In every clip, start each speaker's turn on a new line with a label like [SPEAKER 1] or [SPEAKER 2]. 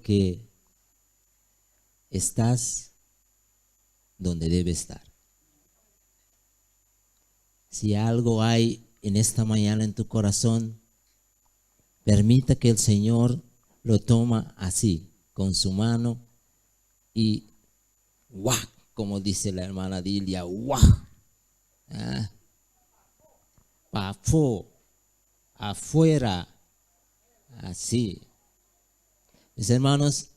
[SPEAKER 1] porque estás donde debe estar. Si algo hay en esta mañana en tu corazón, permita que el Señor lo toma así, con su mano y ¡guau! Como dice la hermana Dilia, ¡guau! Afuera, así. Mis hermanos,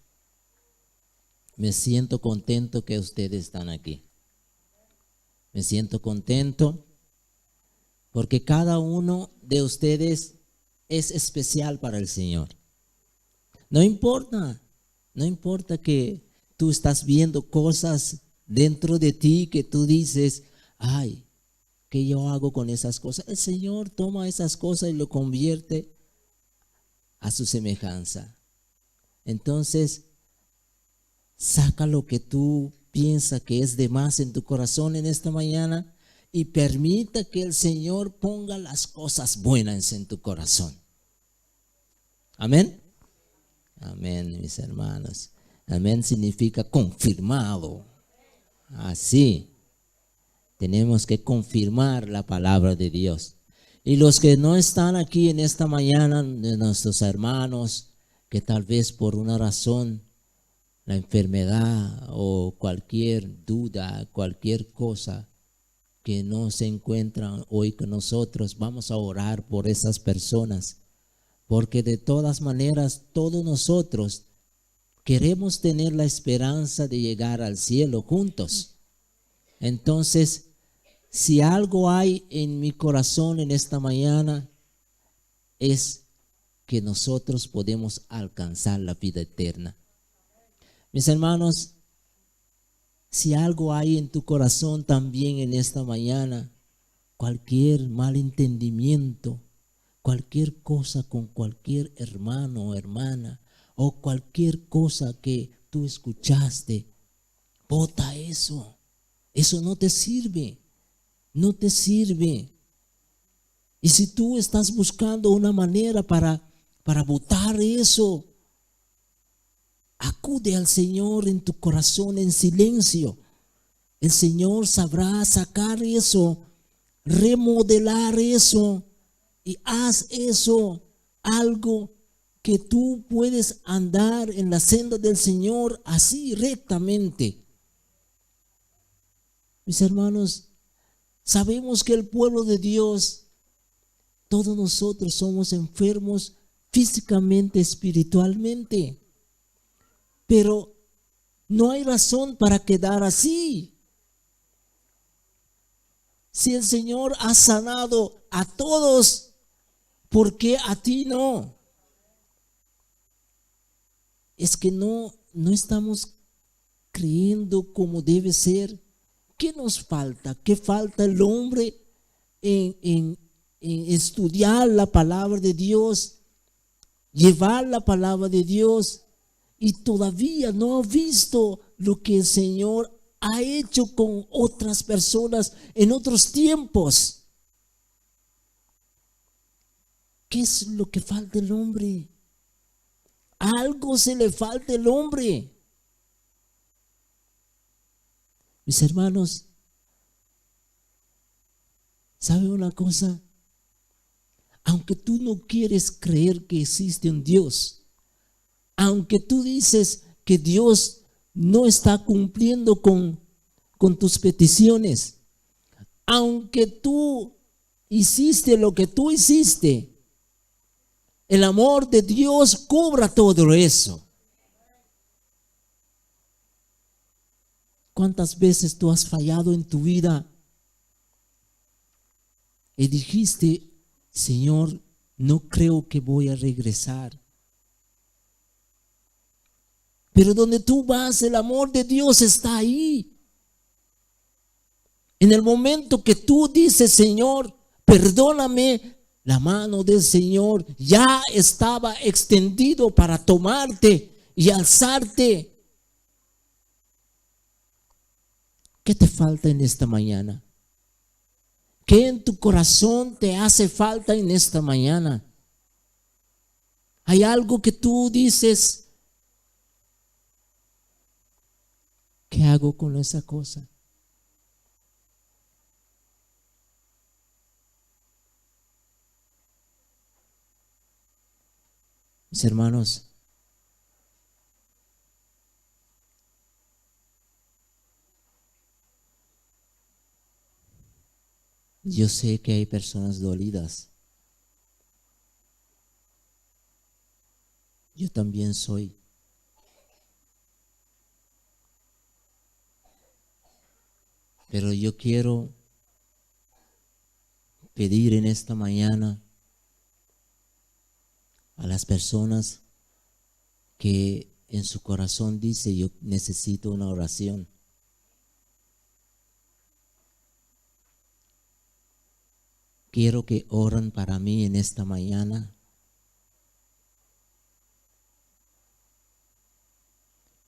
[SPEAKER 1] me siento contento que ustedes están aquí. Me siento contento porque cada uno de ustedes es especial para el Señor. No importa que tú estás viendo cosas dentro de ti que tú dices, ay, ¿qué yo hago con esas cosas? El Señor toma esas cosas y lo convierte a su semejanza. Entonces, saca lo que tú piensas que es de más en tu corazón en esta mañana y permita que el Señor ponga las cosas buenas en tu corazón. Amén. Amén, mis hermanos. Amén significa confirmado. Así. Tenemos que confirmar la palabra de Dios. Y los que no están aquí en esta mañana, de nuestros hermanos, que tal vez por una razón, la enfermedad o cualquier duda, cualquier cosa que no se encuentran hoy con nosotros, vamos a orar por esas personas. Porque de todas maneras, todos nosotros queremos tener la esperanza de llegar al cielo juntos. Entonces, si algo hay en mi corazón en esta mañana, es que nosotros podemos alcanzar la vida eterna. Mis hermanos, si algo hay en tu corazón también en esta mañana, cualquier mal entendimiento, cualquier cosa con cualquier hermano o hermana, o cualquier cosa que tú escuchaste, bota eso. Eso no te sirve. No te sirve. Y si tú estás buscando una manera para botar eso, acude al Señor en tu corazón en silencio. El Señor sabrá sacar eso, remodelar eso y haz eso algo que tú puedes andar en la senda del Señor así rectamente. Mis hermanos, sabemos que el pueblo de Dios, todos nosotros somos enfermos físicamente, espiritualmente, pero no hay razón para quedar así. Si el Señor ha sanado a todos, ¿por qué a ti no? Es que no estamos creyendo como debe ser. ¿Qué nos falta? ¿Qué falta el hombre en estudiar la palabra de Dios, llevar la palabra de Dios y todavía no ha visto lo que el Señor ha hecho con otras personas en otros tiempos? ¿Qué es lo que falta el hombre? Algo se le falta al hombre. Mis hermanos, ¿sabe una cosa? Aunque tú no quieres creer que existe un Dios, aunque tú dices que Dios no está cumpliendo con tus peticiones, aunque tú hiciste lo que tú hiciste, el amor de Dios cubra todo eso. ¿Cuántas veces tú has fallado en tu vida y dijiste, Señor, no creo que voy a regresar? Pero donde tú vas, el amor de Dios está ahí. En el momento que tú dices, Señor, perdóname, la mano del Señor ya estaba extendido para tomarte y alzarte. ¿Qué te falta en esta mañana? ¿Qué en tu corazón te hace falta en esta mañana? ¿Hay algo que tú dices, ¿Qué hago con esa cosa? Mis hermanos, yo sé que hay personas dolidas. Yo también soy. Pero yo quiero pedir en esta mañana a las personas que en su corazón dice: yo necesito una oración. Quiero que oren para mí en esta mañana.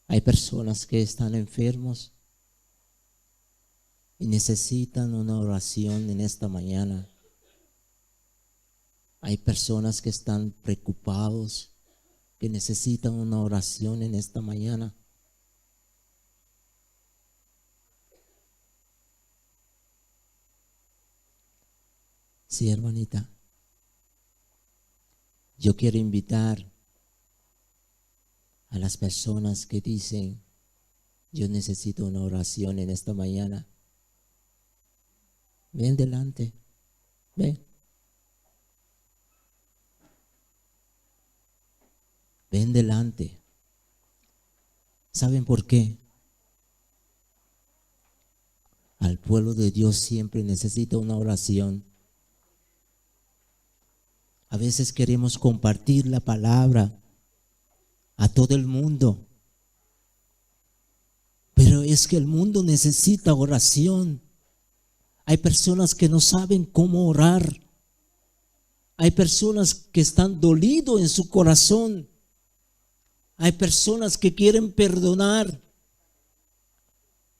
[SPEAKER 1] Hay personas que están enfermos y necesitan una oración en esta mañana. Hay personas que están preocupados, que necesitan una oración en esta mañana. Sí, hermanita. Yo quiero invitar a las personas que dicen: yo necesito una oración en esta mañana. Ven delante, ven. Ven delante. ¿Saben por qué? Al pueblo de Dios siempre necesita una oración. A veces queremos compartir la palabra a todo el mundo, pero es que el mundo necesita oración. Hay personas que no saben cómo orar. Hay personas que están dolidos en su corazón. Hay personas que quieren perdonar,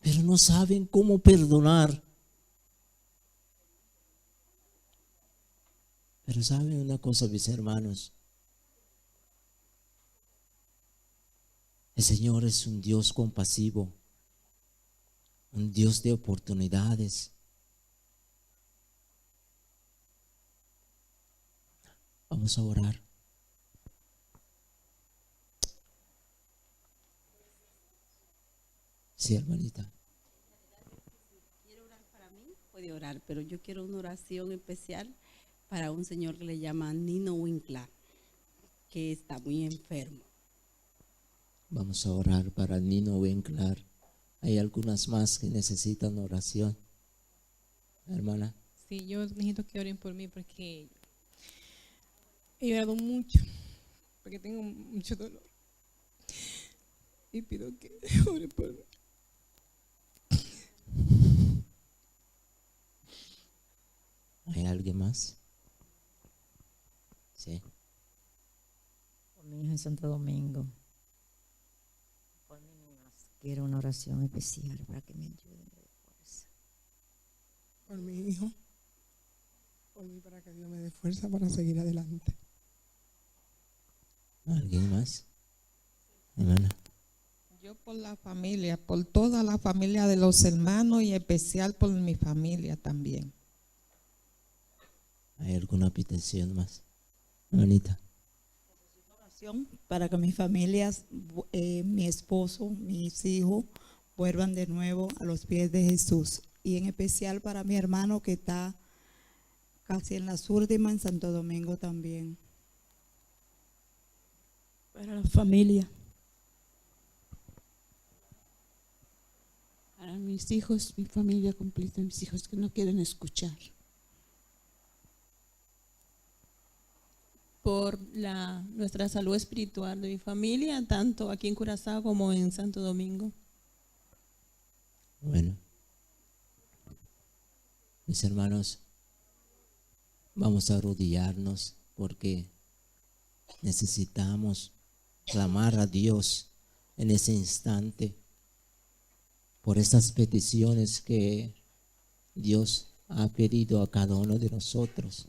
[SPEAKER 1] pero no saben cómo perdonar. Pero saben una cosa, mis hermanos, el Señor es un Dios compasivo, un Dios de oportunidades. Vamos a orar. Sí, hermanita.
[SPEAKER 2] Quiero orar para mí, puede orar, pero yo quiero una oración especial para un señor que le llama Nino Winkler, que está muy enfermo.
[SPEAKER 1] Vamos a orar para Nino Winkler. Hay algunas más que necesitan oración. Hermana.
[SPEAKER 3] Sí, yo necesito que oren por mí porque he llorado mucho, porque tengo mucho dolor. Y pido que oren por mí.
[SPEAKER 1] ¿Hay alguien más? Sí.
[SPEAKER 4] Por mi hijo en Santo Domingo. Por mí nomás. Quiero una oración especial para que me ayuden de fuerza.
[SPEAKER 5] Por mi hijo, por mí, para que Dios me dé fuerza para seguir adelante.
[SPEAKER 1] ¿Alguien más? Hermana.
[SPEAKER 6] Yo por la familia, por toda la familia de los hermanos y especial por mi familia también.
[SPEAKER 1] ¿Hay alguna petición más? Hermanita.
[SPEAKER 7] Oración para que mis familias, mi esposo, mis hijos vuelvan de nuevo a los pies de Jesús. Y en especial para mi hermano que está casi en las últimas en Santo Domingo también.
[SPEAKER 8] Para la familia. Para mis hijos, mi familia completa, mis hijos que no quieren escuchar. Por nuestra salud espiritual de mi familia, tanto aquí en Curazao como en Santo Domingo.
[SPEAKER 1] Bueno, mis hermanos, vamos a arrodillarnos porque necesitamos clamar a Dios en ese instante por estas peticiones que Dios ha pedido a cada uno de nosotros.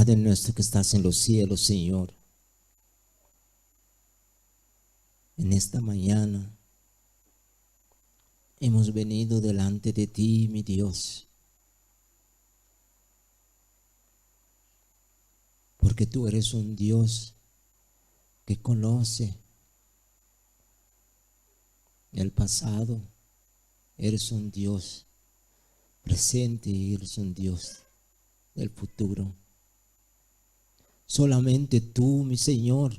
[SPEAKER 1] Padre nuestro que estás en los cielos, Señor, en esta mañana hemos venido delante de ti, mi Dios, porque tú eres un Dios que conoce el pasado, eres un Dios presente y eres un Dios del futuro. Solamente tú, mi Señor,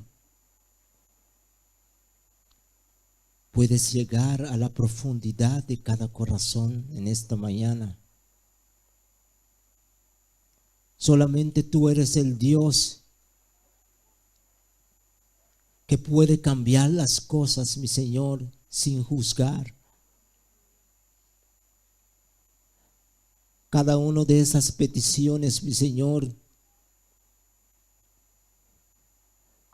[SPEAKER 1] puedes llegar a la profundidad de cada corazón en esta mañana. Solamente tú eres el Dios que puede cambiar las cosas, mi Señor, sin juzgar. Cada una de esas peticiones, mi Señor,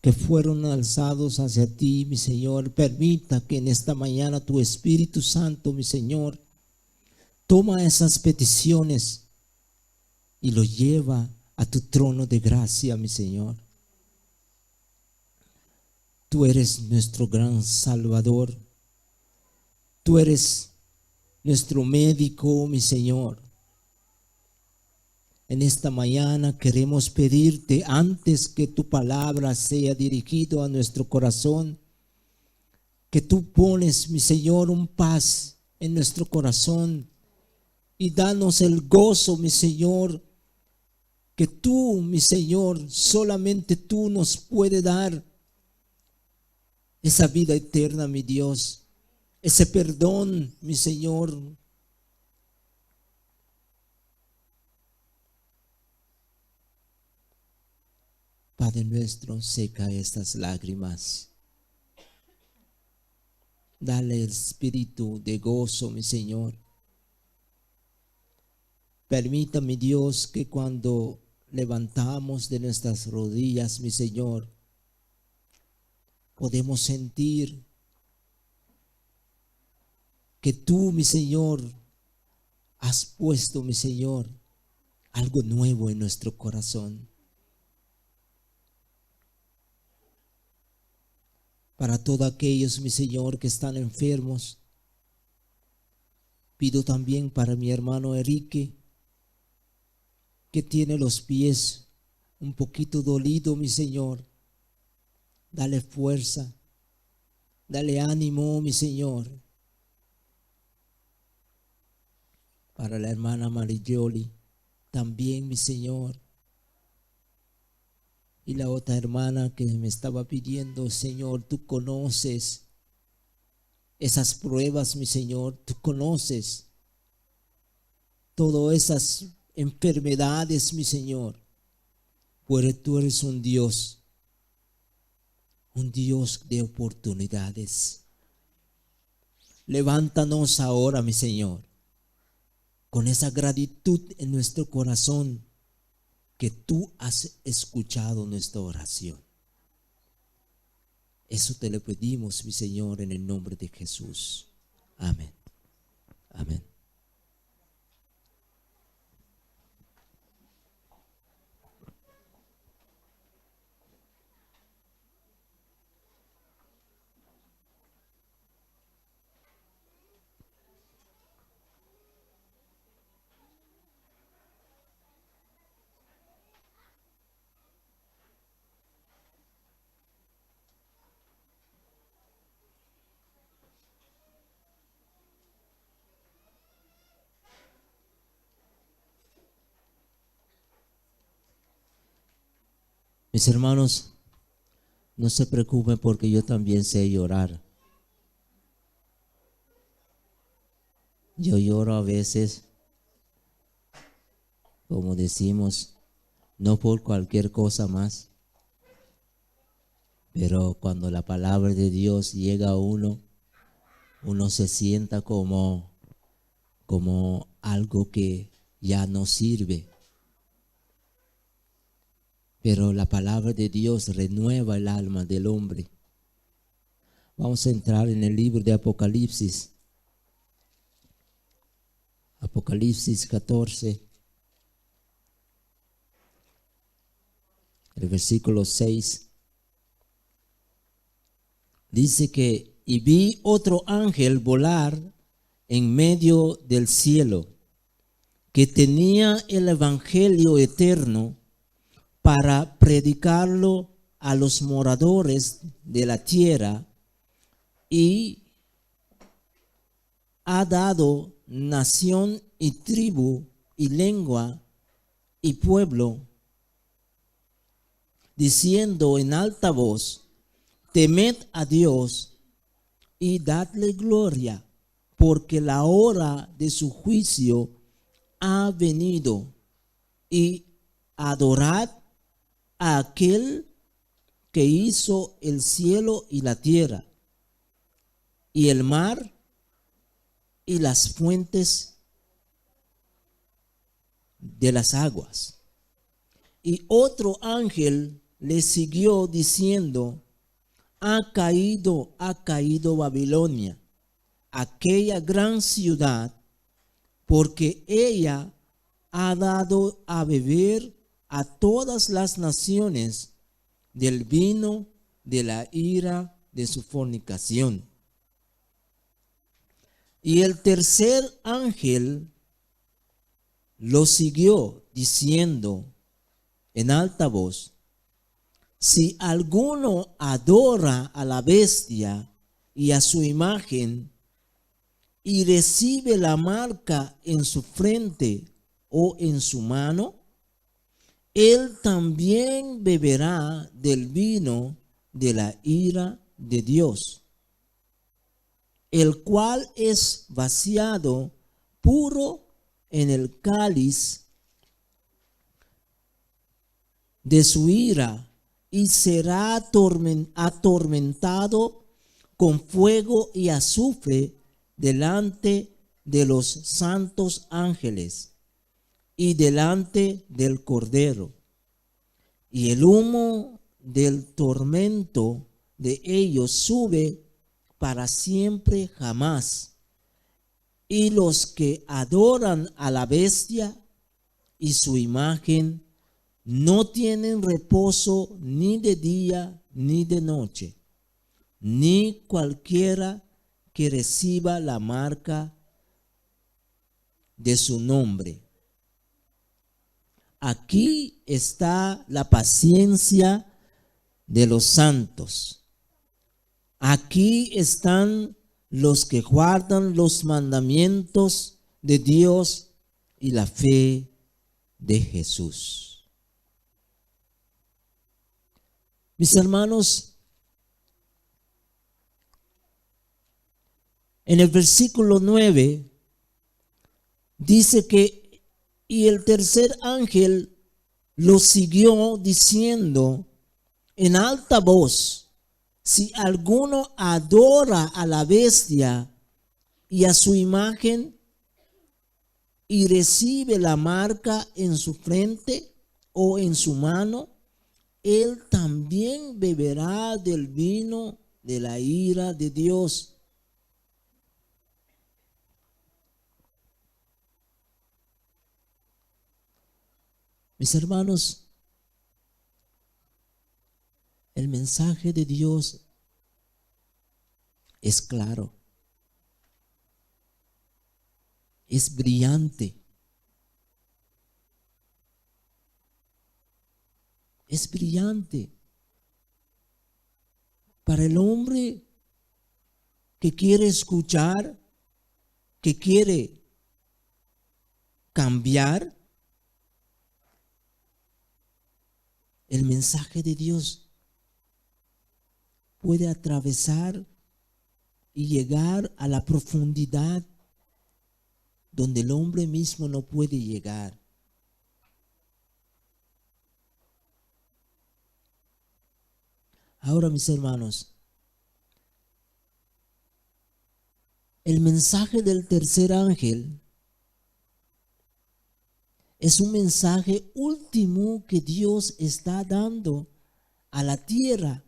[SPEAKER 1] que fueron alzados hacia ti, mi Señor, permita que en esta mañana tu Espíritu Santo, mi Señor, toma esas peticiones y lo lleva a tu trono de gracia, mi Señor. Tú eres nuestro gran Salvador. Tú eres nuestro médico, mi Señor. En esta mañana queremos pedirte, antes que tu palabra sea dirigida a nuestro corazón, que tú pones, mi Señor, un paz en nuestro corazón y danos el gozo, mi Señor, que tú, mi Señor, solamente tú nos puedes dar esa vida eterna, mi Dios, ese perdón, mi Señor. Padre nuestro, seca estas lágrimas. Dale el espíritu de gozo, mi Señor. Permítame, Dios, que cuando levantamos de nuestras rodillas, mi Señor, podemos sentir que tú, mi Señor, has puesto, mi Señor, algo nuevo en nuestro corazón. Para todos aquellos, mi Señor, que están enfermos, pido también para mi hermano Enrique, que tiene los pies un poquito dolido, mi Señor. Dale fuerza, dale ánimo, mi Señor. Para la hermana Marioli, también, mi Señor. Y la otra hermana que me estaba pidiendo, Señor, tú conoces esas pruebas, mi Señor, tú conoces todas esas enfermedades, mi Señor, pues tú eres un Dios de oportunidades. Levántanos ahora, mi Señor, con esa gratitud en nuestro corazón, que tú has escuchado nuestra oración. Eso te lo pedimos, mi Señor, en el nombre de Jesús. Amén. Amén. Mis hermanos, no se preocupen porque yo también sé llorar. Yo lloro a veces, como decimos, no por cualquier cosa más, pero cuando la palabra de Dios llega a uno se sienta como algo que ya no sirve. Pero la palabra de Dios renueva el alma del hombre. Vamos a entrar en el libro de Apocalipsis. Apocalipsis 14. el versículo 6, dice que, y vi otro ángel volar en medio del cielo, que tenía el evangelio eterno para predicarlo a los moradores de la tierra, y ha dado nación y tribu y lengua y pueblo, diciendo en alta voz: temed a Dios y dadle gloria, porque la hora de su juicio ha venido, y adorad a aquel que hizo el cielo y la tierra, y el mar, y las fuentes de las aguas. Y otro ángel le siguió diciendo: ha caído Babilonia, aquella gran ciudad, porque ella ha dado a beber a todas las naciones del vino de la ira de su fornicación. Y el tercer ángel lo siguió diciendo en alta voz: si alguno adora a la bestia y a su imagen, y recibe la marca en su frente o en su mano, él también beberá del vino de la ira de Dios, el cual es vaciado puro en el cáliz de su ira, y será atormentado con fuego y azufre delante de los santos ángeles y delante del Cordero. Y el humo del tormento de ellos sube para siempre jamás. Y los que adoran a la bestia y su imagen no tienen reposo ni de día ni de noche, ni cualquiera que reciba la marca de su nombre. Aquí está la paciencia de los santos. Aquí están los que guardan los mandamientos de Dios y la fe de Jesús. Mis hermanos, en el versículo 9 dice que, y el tercer ángel lo siguió diciendo en alta voz: si alguno adora a la bestia y a su imagen, y recibe la marca en su frente o en su mano, él también beberá del vino de la ira de Dios. Mis hermanos, el mensaje de Dios es claro, es brillante, es brillante para el hombre que quiere escuchar, que quiere cambiar. El mensaje de Dios puede atravesar y llegar a la profundidad donde el hombre mismo no puede llegar. Ahora, mis hermanos, el mensaje del tercer ángel es un mensaje último que Dios está dando a la tierra.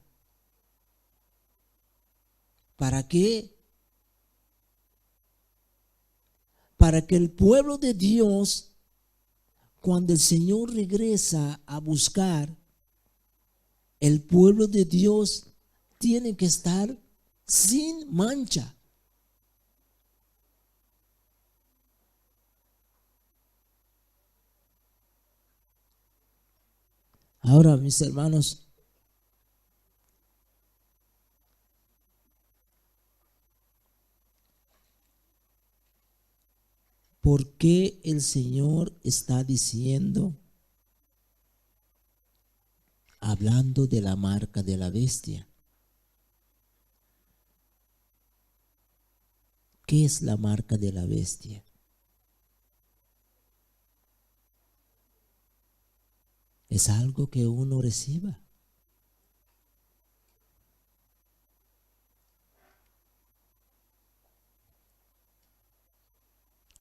[SPEAKER 1] ¿Para qué? Para que el pueblo de Dios, cuando el Señor regresa a buscar, El pueblo de Dios tiene que estar sin mancha. Ahora, mis hermanos, ¿por qué el Señor está diciendo, hablando de la marca de la bestia? ¿Qué es la marca de la bestia? Es algo que uno reciba.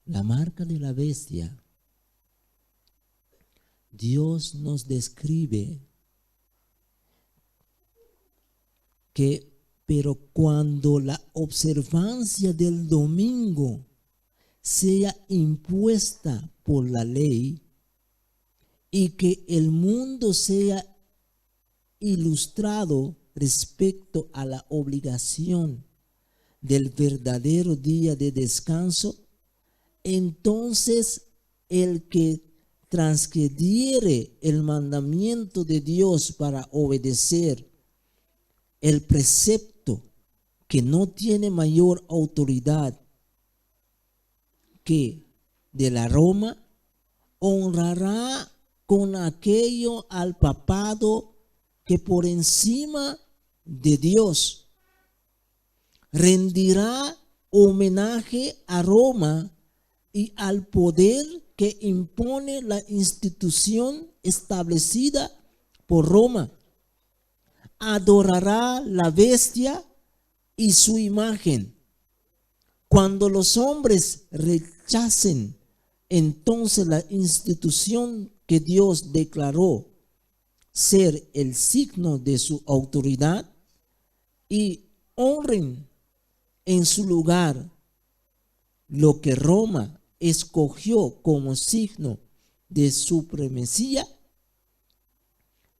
[SPEAKER 1] La marca de la bestia, Dios nos describe que, pero cuando la observancia del domingo sea impuesta por la ley y que el mundo sea ilustrado respecto a la obligación del verdadero día de descanso, entonces el que transgrediere el mandamiento de Dios para obedecer el precepto que no tiene mayor autoridad que del aroma, honrará con aquello al papado que por encima de Dios, rendirá homenaje a Roma y al poder que impone la institución establecida por Roma. Adorará la bestia y su imagen. Cuando los hombres rechacen entonces la institución que Dios declaró ser el signo de su autoridad y honren en su lugar lo que Roma escogió como signo de supremacía,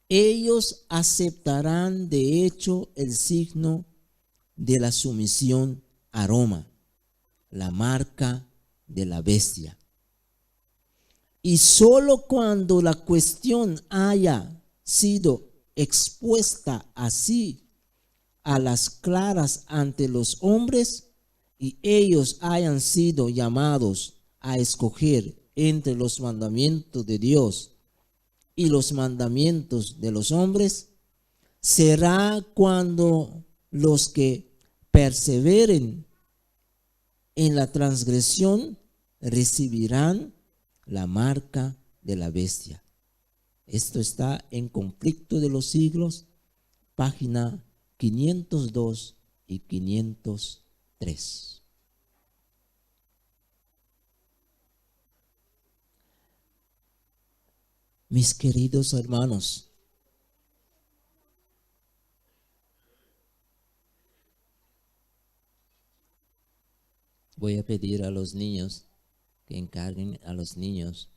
[SPEAKER 1] ellos aceptarán de hecho el signo de la sumisión a Roma, la marca de la bestia. Y solo cuando la cuestión haya sido expuesta así a las claras ante los hombres y ellos hayan sido llamados a escoger entre los mandamientos de Dios y los mandamientos de los hombres, será cuando los que perseveren en la transgresión recibirán la marca de la bestia. Esto está en Conflicto de los Siglos, página 502 y 503. Mis queridos hermanos, voy a pedir a los niños que encarguen a los niños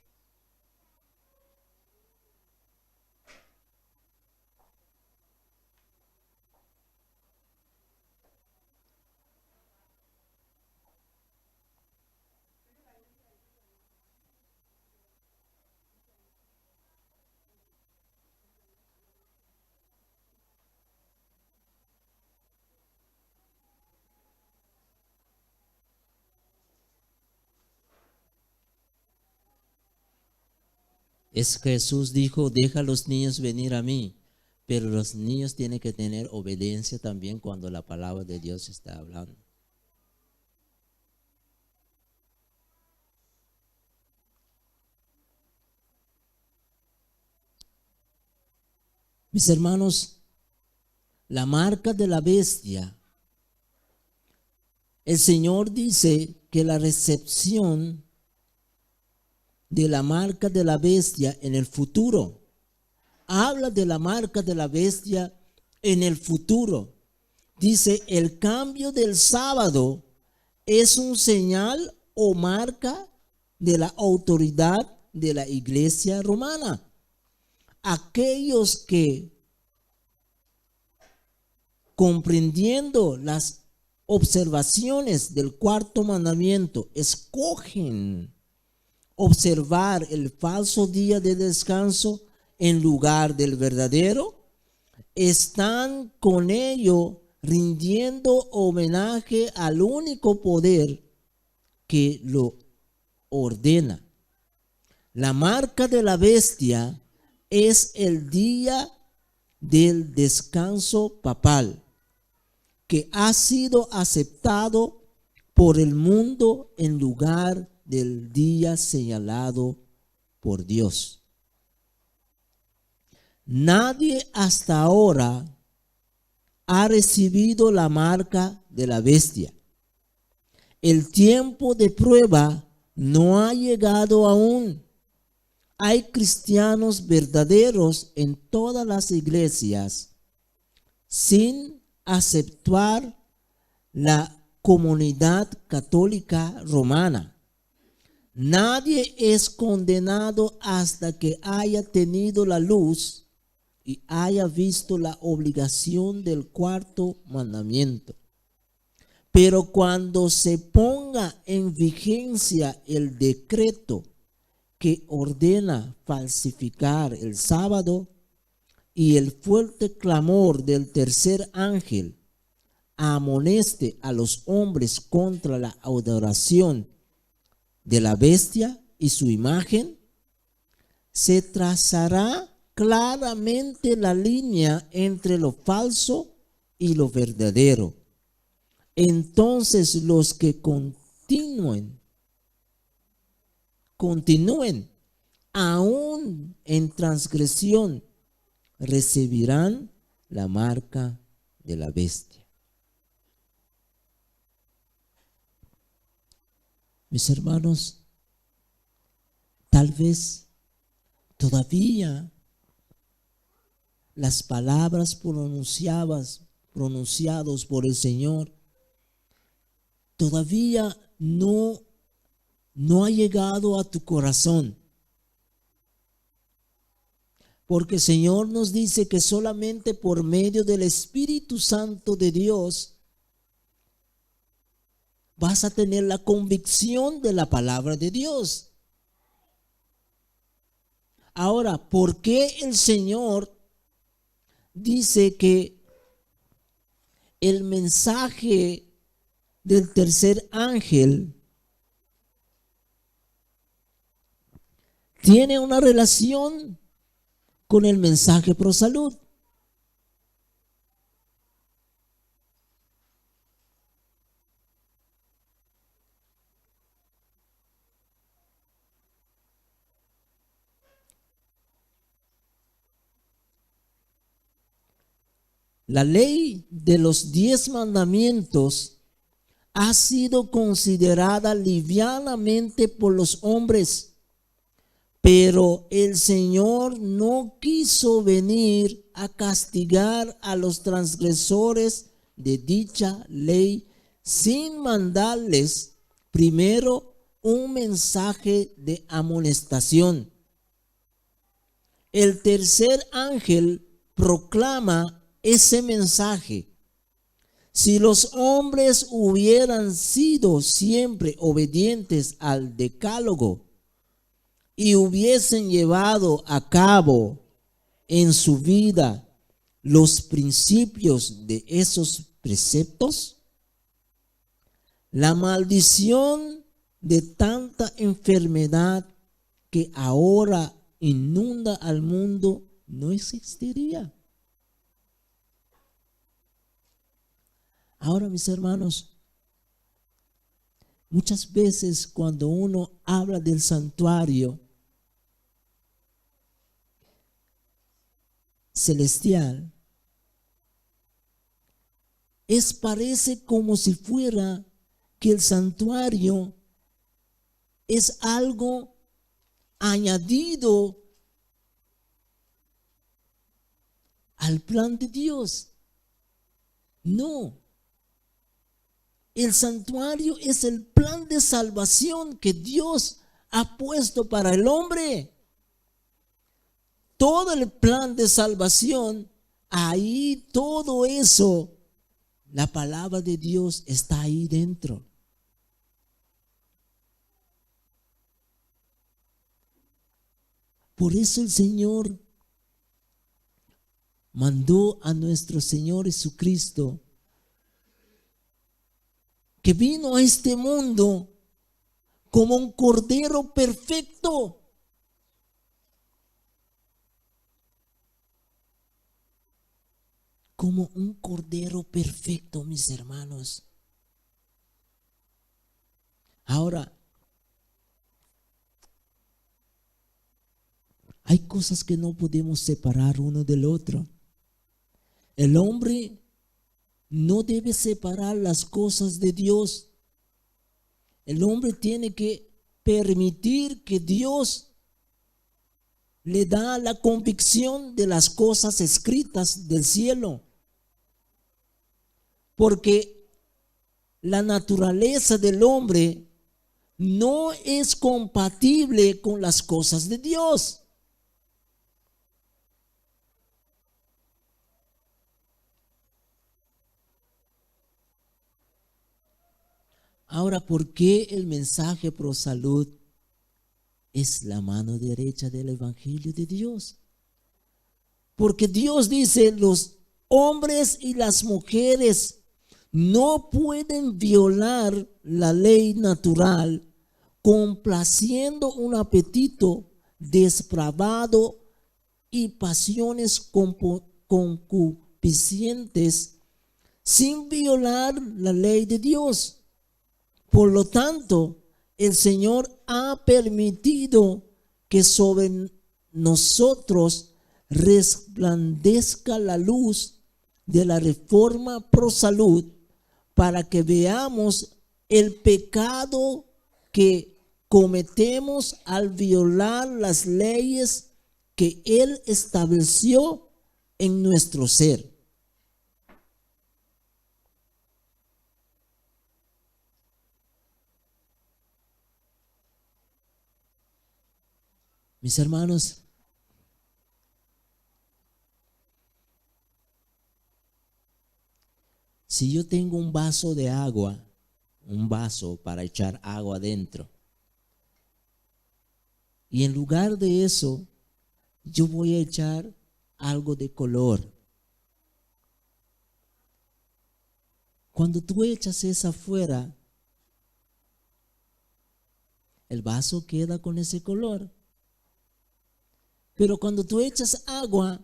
[SPEAKER 1] Es que Jesús dijo, deja a los niños venir a mí, pero los niños tienen que tener obediencia también cuando la palabra de Dios está hablando. Mis hermanos, la marca de la bestia, el Señor dice que la recepción de la marca de la bestia en el futuro. Habla de la marca de la bestia en el futuro. Dice, el cambio del sábado es un señal o marca de la autoridad de la iglesia romana. Aquellos que comprendiendo las observaciones del cuarto mandamiento, escogen observar el falso día de descanso en lugar del verdadero, están con ello rindiendo homenaje al único poder que lo ordena. La marca de la bestia es el día del descanso papal, que ha sido aceptado por el mundo en lugar del día señalado por Dios. Nadie hasta ahora ha recibido la marca de la bestia. El tiempo de prueba no ha llegado aún. Hay cristianos verdaderos en todas las iglesias sin aceptar la comunidad católica romana. Nadie es condenado hasta que haya tenido la luz y haya visto la obligación del cuarto mandamiento. Pero cuando se ponga en vigencia el decreto que ordena falsificar el sábado y el fuerte clamor del tercer ángel amoneste a los hombres contra la adoración de la bestia y su imagen, se trazará claramente la línea entre lo falso y lo verdadero. Entonces los que continúen aún en transgresión recibirán la marca de la bestia. Mis hermanos, tal vez todavía las palabras pronunciadas por el Señor todavía no ha llegado a tu corazón. Porque el Señor nos dice que solamente por medio del Espíritu Santo de Dios vas a tener la convicción de la palabra de Dios. Ahora, ¿por qué el Señor dice que el mensaje del tercer ángel tiene una relación con el mensaje pro salud? La ley de los 10 mandamientos ha sido considerada livianamente por los hombres, pero el Señor no quiso venir a castigar a los transgresores de dicha ley sin mandarles primero un mensaje de amonestación. El tercer ángel proclama ese mensaje. Si los hombres hubieran sido siempre obedientes al decálogo y hubiesen llevado a cabo en su vida los principios de esos preceptos, la maldición de tanta enfermedad que ahora inunda al mundo no existiría. Ahora, mis hermanos, muchas veces cuando uno habla del santuario celestial, parece como si fuera que el santuario es algo añadido al plan de Dios. No. El santuario es el plan de salvación que Dios ha puesto para el hombre. Todo el plan de salvación, ahí todo eso La palabra de Dios está ahí dentro. Por eso el Señor mandó a nuestro Señor Jesucristo, que vino a este mundo como un cordero perfecto. Como un cordero perfecto, mis hermanos. Ahora, hay cosas que no podemos separar uno del otro. El hombre no debe separar las cosas de Dios. El hombre tiene que permitir que Dios le da la convicción de las cosas escritas del cielo. Porque la naturaleza del hombre no es compatible con las cosas de Dios. Ahora, ¿por qué el mensaje pro salud es la mano derecha del Evangelio de Dios? Porque Dios dice, los hombres y las mujeres no pueden violar la ley natural complaciendo un apetito depravado y pasiones concupiscentes sin violar la ley de Dios. Por lo tanto, el Señor ha permitido que sobre nosotros resplandezca la luz de la reforma pro salud para que veamos el pecado que cometemos al violar las leyes que Él estableció en nuestro ser. Mis hermanos, si yo tengo un vaso de agua, un vaso para echar agua adentro, y en lugar de eso, yo voy a echar algo de color. Cuando tú echas esa afuera, el vaso queda con ese color. Pero cuando tú echas agua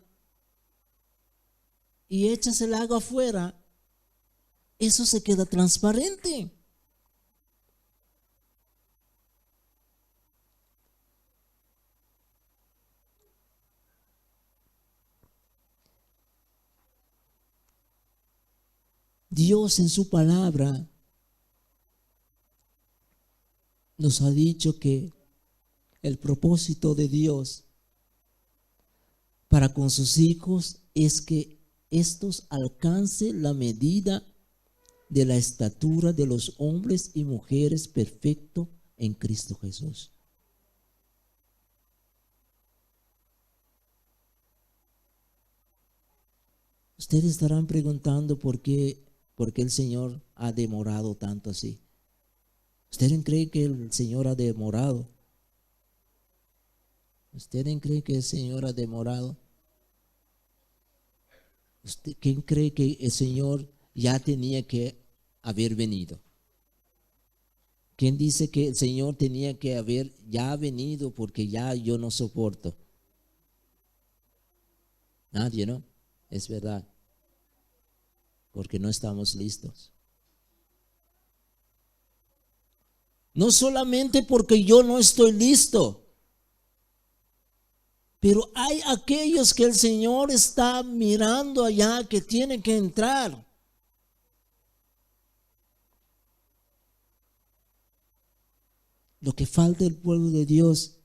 [SPEAKER 1] y echas el agua afuera, eso se queda transparente. Dios en su palabra nos ha dicho que el propósito de Dios para con sus hijos es que estos alcancen la medida de la estatura de los hombres y mujeres perfectos en Cristo Jesús. Ustedes estarán preguntando por qué el Señor ha demorado tanto así. ¿Ustedes creen que el Señor ha demorado? ¿Ustedes creen que el Señor ha demorado? ¿Quién cree que el Señor ya tenía que haber venido? ¿Quién dice que el Señor tenía que haber ya venido porque ya yo no soporto? Nadie, ¿no? Es verdad. Porque no estamos listos. No solamente porque yo no estoy listo, pero hay aquellos que el Señor está mirando allá que tienen que entrar. Lo que falta el pueblo de Dios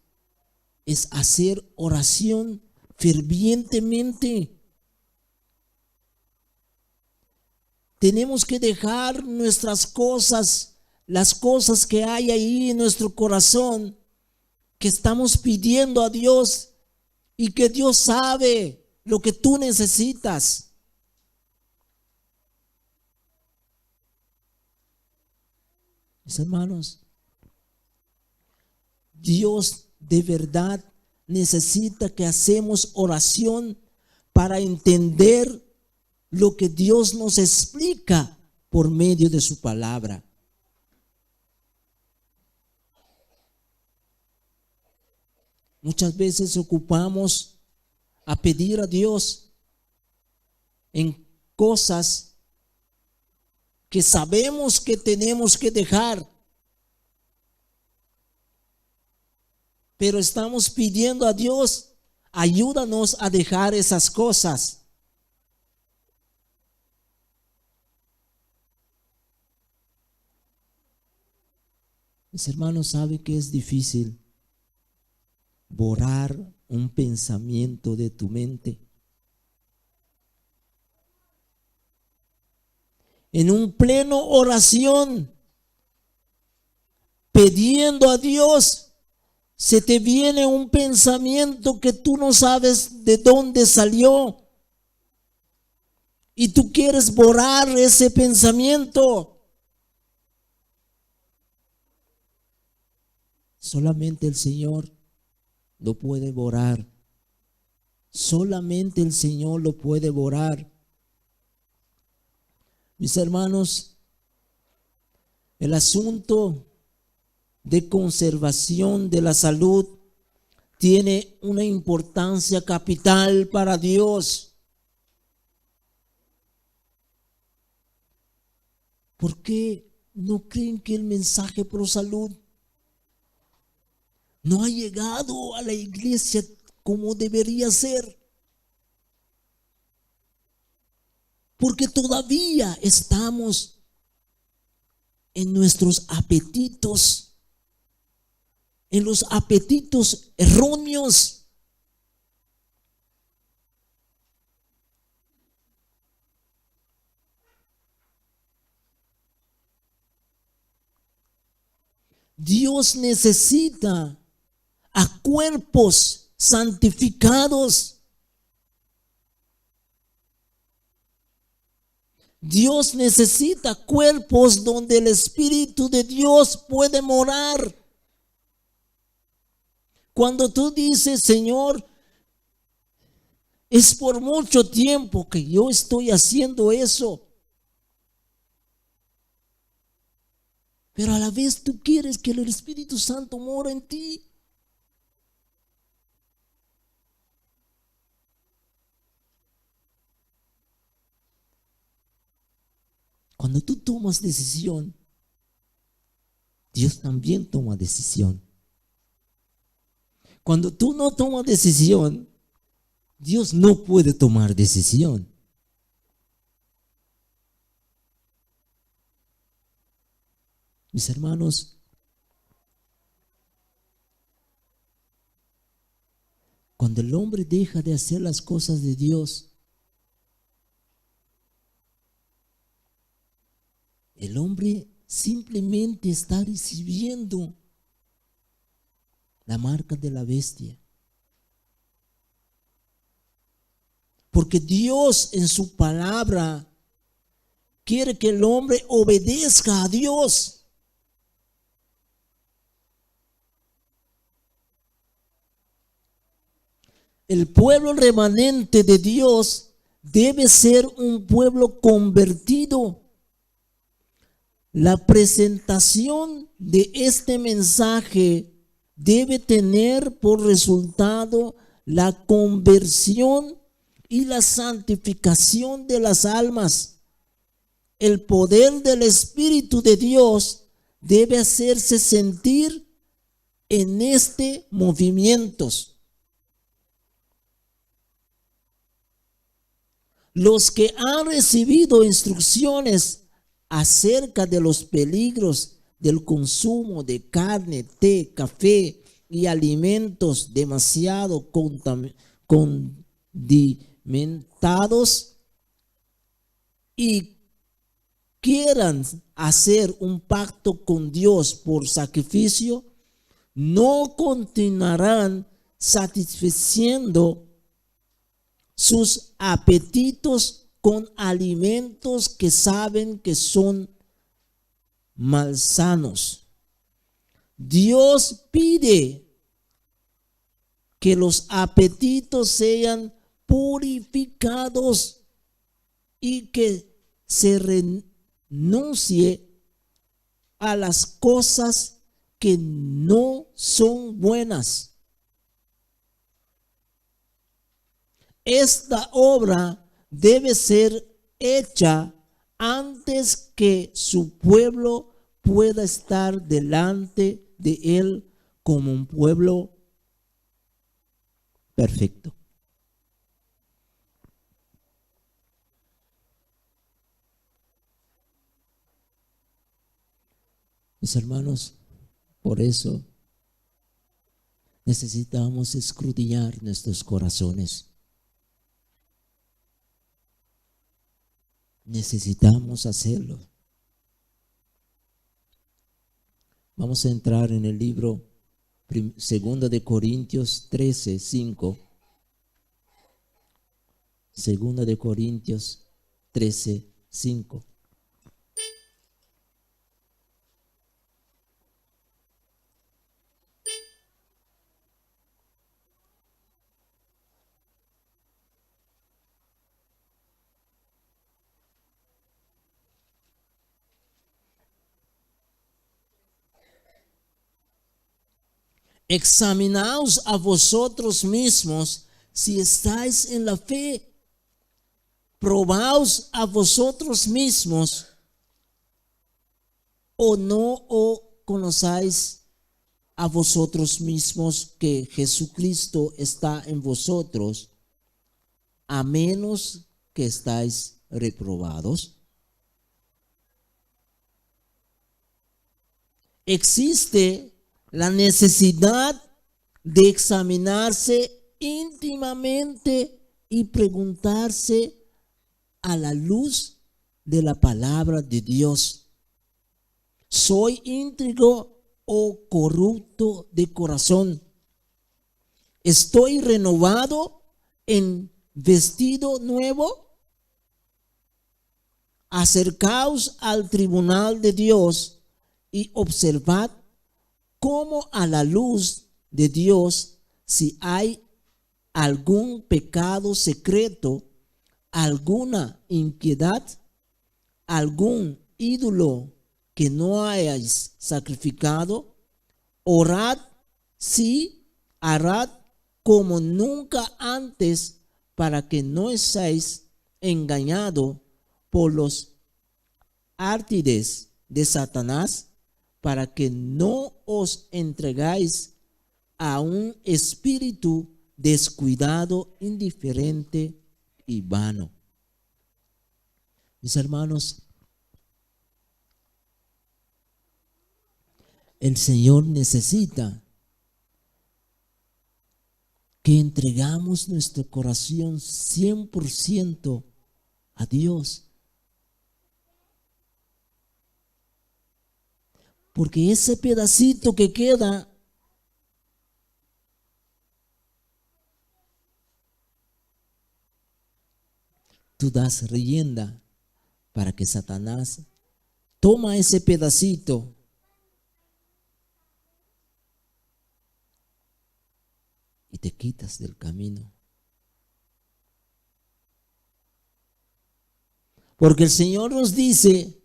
[SPEAKER 1] es hacer oración fervientemente. Tenemos que dejar nuestras cosas, las cosas que hay ahí en nuestro corazón, que estamos pidiendo a Dios y que Dios sabe lo que tú necesitas. Mis hermanos, Dios de verdad necesita que hacemos oración para entender lo que Dios nos explica por medio de su palabra. Muchas veces ocupamos a pedir a Dios en cosas que sabemos que tenemos que dejar, pero estamos pidiendo a Dios, ayúdanos a dejar esas cosas. Mis hermanos, ¿saben que es difícil borrar un pensamiento de tu mente? En un pleno oración, pidiendo a Dios, se te viene un pensamiento que tú no sabes de dónde salió. Y tú quieres borrar ese pensamiento. Solamente el Señor lo puede borrar. Solamente el Señor lo puede borrar. Mis hermanos, el asunto de conservación de la salud tiene una importancia capital para Dios. ¿Por qué no creen que el mensaje pro salud no ha llegado a la iglesia como debería ser? Porque todavía estamos en nuestros apetitos, en los apetitos erróneos. Dios necesita a cuerpos santificados. Dios necesita cuerpos donde el Espíritu de Dios puede morar. Cuando tú dices, Señor, es por mucho tiempo que yo estoy haciendo eso, pero a la vez tú quieres que el Espíritu Santo mora en ti. Cuando tú tomas decisión, Dios también toma decisión. Cuando tú no tomas decisión, Dios no puede tomar decisión. Mis hermanos, cuando el hombre deja de hacer las cosas de Dios, el hombre simplemente está recibiendo la marca de la bestia. Porque Dios en su palabra quiere que el hombre obedezca a Dios. El pueblo remanente de Dios debe ser un pueblo convertido. La presentación de este mensaje debe tener por resultado la conversión y la santificación de las almas. El poder del Espíritu de Dios debe hacerse sentir en este movimiento. Los que han recibido instrucciones acerca de los peligros del consumo de carne, té, café y alimentos demasiado condimentados y quieran hacer un pacto con Dios por sacrificio, no continuarán satisfaciendo sus apetitos con alimentos que saben que son malsanos. Dios pide que los apetitos sean purificados y que se renuncie a las cosas que no son buenas. Esta obra debe ser hecha antes que su pueblo pueda estar delante de él como un pueblo perfecto. Mis hermanos, por eso necesitamos escudriñar nuestros corazones. Necesitamos hacerlo. Vamos a entrar en el libro 2 de Corintios 13, 5. 2 de Corintios 13, 5. Examinaos a vosotros mismos si estáis en la fe. Probaos a vosotros mismos, o no conocéis a vosotros mismos que Jesucristo está en vosotros, a menos que estáis reprobados. Existe la necesidad de examinarse íntimamente y preguntarse a la luz de la palabra de Dios: ¿soy íntegro o corrupto de corazón? ¿Estoy renovado en vestido nuevo? Acercaos al tribunal de Dios y observad cómo a la luz de Dios, si hay algún pecado secreto, alguna impiedad, algún ídolo que no hayáis sacrificado, orad, sí, harad como nunca antes, para que no seáis engañados por los artides de Satanás, para que no os entregáis a un espíritu descuidado, indiferente y vano. Mis hermanos, el Señor necesita que entregamos nuestro corazón 100% a Dios. Porque ese pedacito que queda tú das rienda para que Satanás toma ese pedacito y te quitas del camino. Porque el Señor nos dice: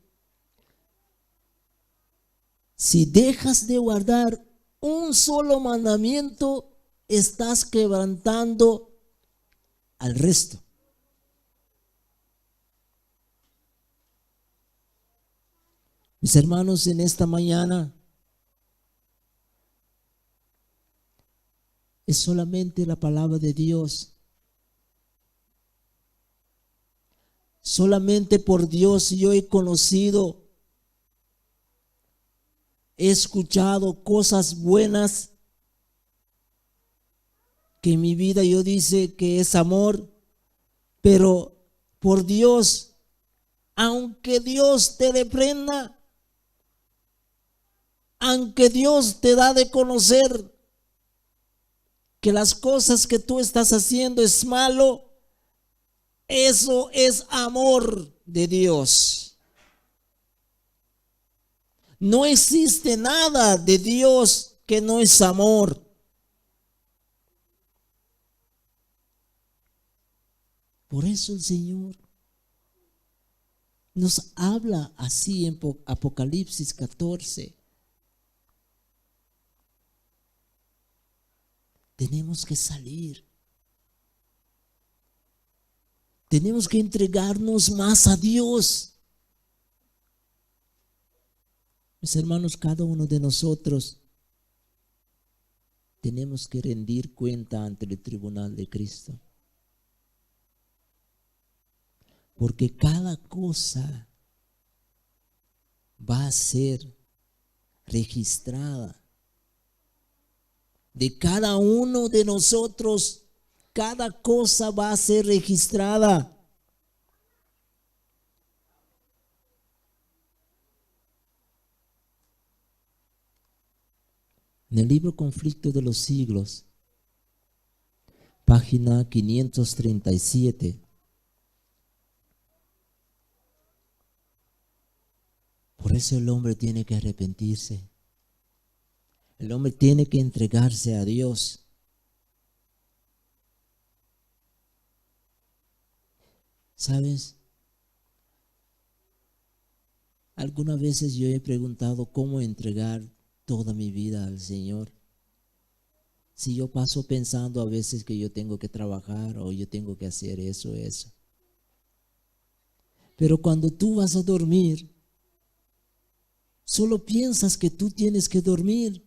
[SPEAKER 1] si dejas de guardar un solo mandamiento, estás quebrantando al resto. Mis hermanos, en esta mañana es solamente la palabra de Dios. Solamente por Dios yo he conocido, he escuchado cosas buenas que en mi vida yo dice que es amor, pero por Dios, aunque Dios te reprenda, aunque Dios te da de conocer que las cosas que tú estás haciendo es malo, eso es amor de Dios. No existe nada de Dios que no es amor. Por eso el Señor nos habla así en Apocalipsis 14. Tenemos que salir. Tenemos que entregarnos más a Dios. Mis hermanos, cada uno de nosotros tenemos que rendir cuenta ante el tribunal de Cristo. Porque cada cosa va a ser registrada. De cada uno de nosotros, cada cosa va a ser registrada. En el libro Conflicto de los Siglos, página 537. Por eso el hombre tiene que arrepentirse. El hombre tiene que entregarse a Dios. ¿Sabes? Algunas veces yo he preguntado cómo entregar toda mi vida al Señor. Si yo paso pensando a veces que yo tengo que trabajar o yo tengo que hacer eso. Pero cuando tú vas a dormir, solo piensas que tú tienes que dormir.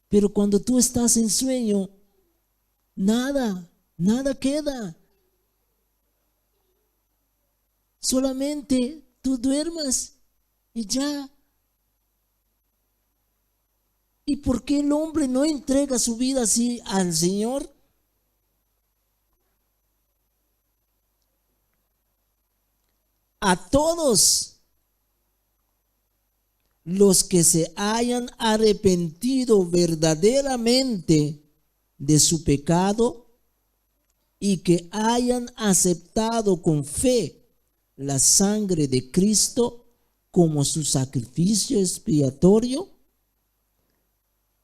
[SPEAKER 1] Pero cuando tú estás en sueño, nada queda. Solamente tú duermas y ya. ¿Y por qué el hombre no entrega su vida así al Señor? A todos los que se hayan arrepentido verdaderamente de su pecado y que hayan aceptado con fe la sangre de Cristo como su sacrificio expiatorio,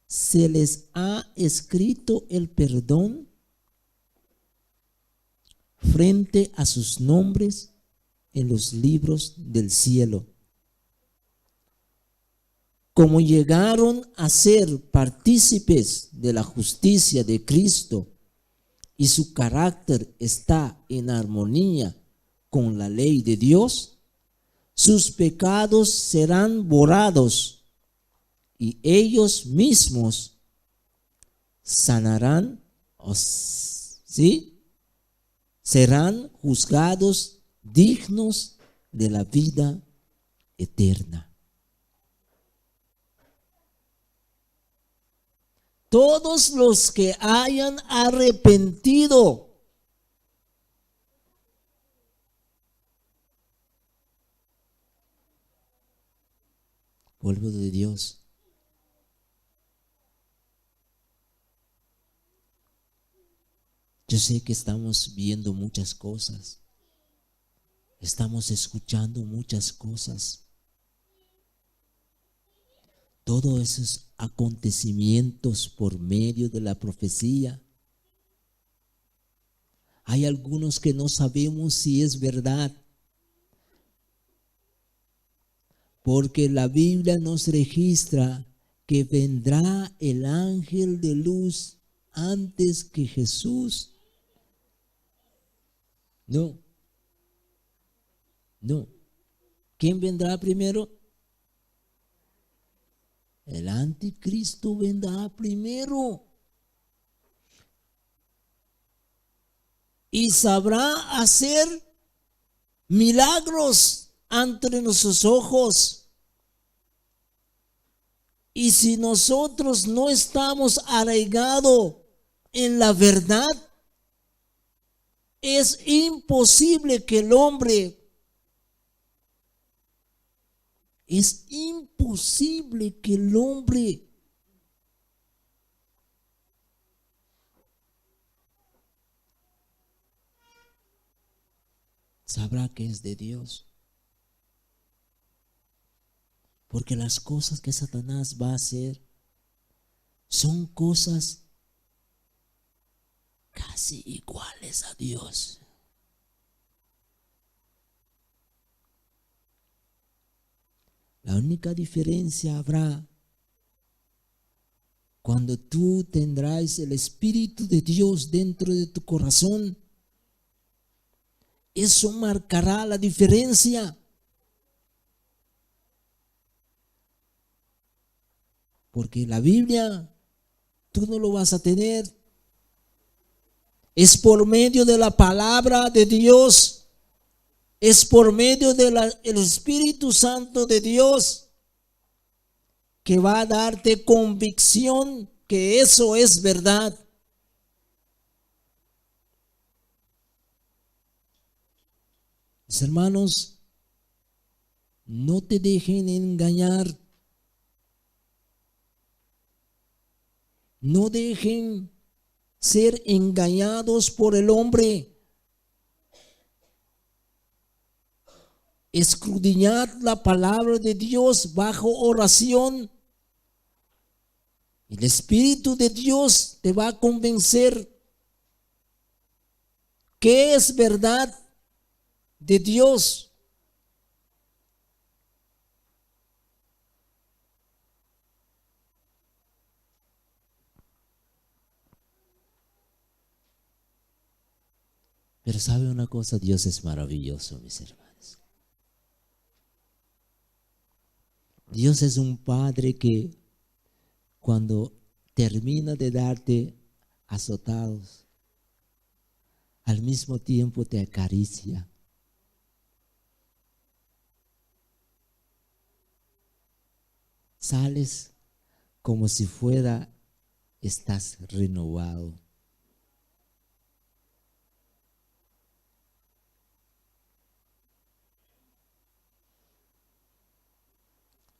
[SPEAKER 1] se les ha escrito el perdón frente a sus nombres en los libros del cielo. Como llegaron a ser partícipes de la justicia de Cristo y su carácter está en armonía con la ley de Dios, sus pecados serán borrados y ellos mismos sanarán, ¿sí? Serán juzgados dignos de la vida eterna. Todos los que hayan arrepentido. Pueblo de Dios. Yo sé que estamos viendo muchas cosas. Estamos escuchando muchas cosas. Todos esos acontecimientos por medio de la profecía. Hay algunos que no sabemos si es verdad. Porque la Biblia nos registra que vendrá el ángel de luz antes que Jesús. No. ¿Quién vendrá primero? El anticristo vendrá primero. Y sabrá hacer milagros ante nuestros ojos. Y si nosotros no estamos arraigados en la verdad, es imposible que el hombre sabrá que es de Dios. Porque las cosas que Satanás va a hacer son cosas casi iguales a Dios. La única diferencia habrá cuando tú tendrás el Espíritu de Dios dentro de tu corazón. Eso marcará la diferencia. Porque la Biblia tú no lo vas a tener. Es por medio de la palabra de Dios. Es por medio del Espíritu Santo de Dios que va a darte convicción que eso es verdad. Mis hermanos, no te dejen engañar. No dejen ser engañados por el hombre. Escudriñad la palabra de Dios bajo oración. El Espíritu de Dios te va a convencer que es verdad de Dios. Pero sabe una cosa, Dios es maravilloso, mis hermanos. Dios es un Padre que cuando termina de darte azotados, al mismo tiempo te acaricia. Sales como si estás renovado.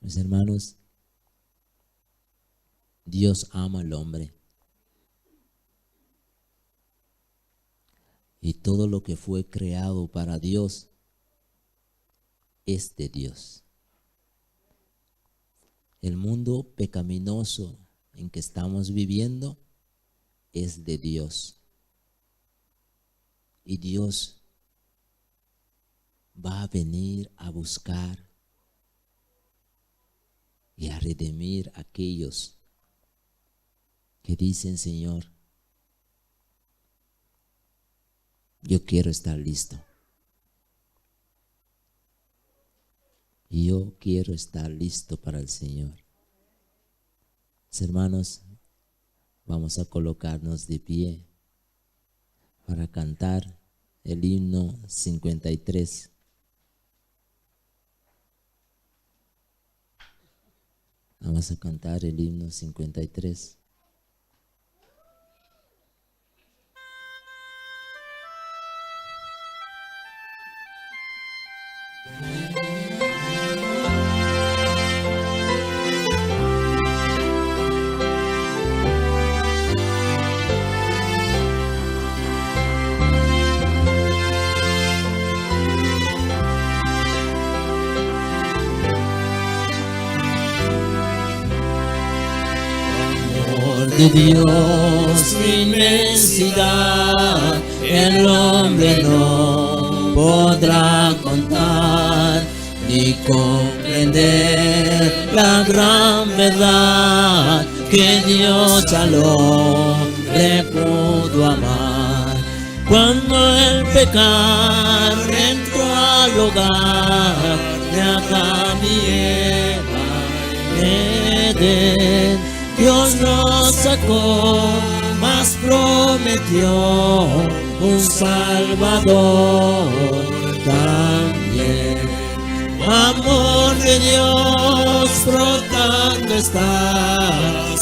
[SPEAKER 1] Mis hermanos, Dios ama al hombre. Y todo lo que fue creado para Dios es de Dios. El mundo pecaminoso en que estamos viviendo es de Dios. Y Dios va a venir a buscar y a redimir a aquellos que dicen: Señor, yo quiero estar listo. Yo quiero estar listo para el Señor. Mis hermanos, vamos a colocarnos de pie para cantar el himno 53. Vamos a cantar el himno 53. De Dios, su inmensidad, el hombre no podrá contar ni comprender la gran verdad que Dios al hombre pudo amar. Cuando el pecado entró al hogar de Adán y Eva en Edén, Dios nos sacó, mas prometió un Salvador también. Amor de Dios brotando está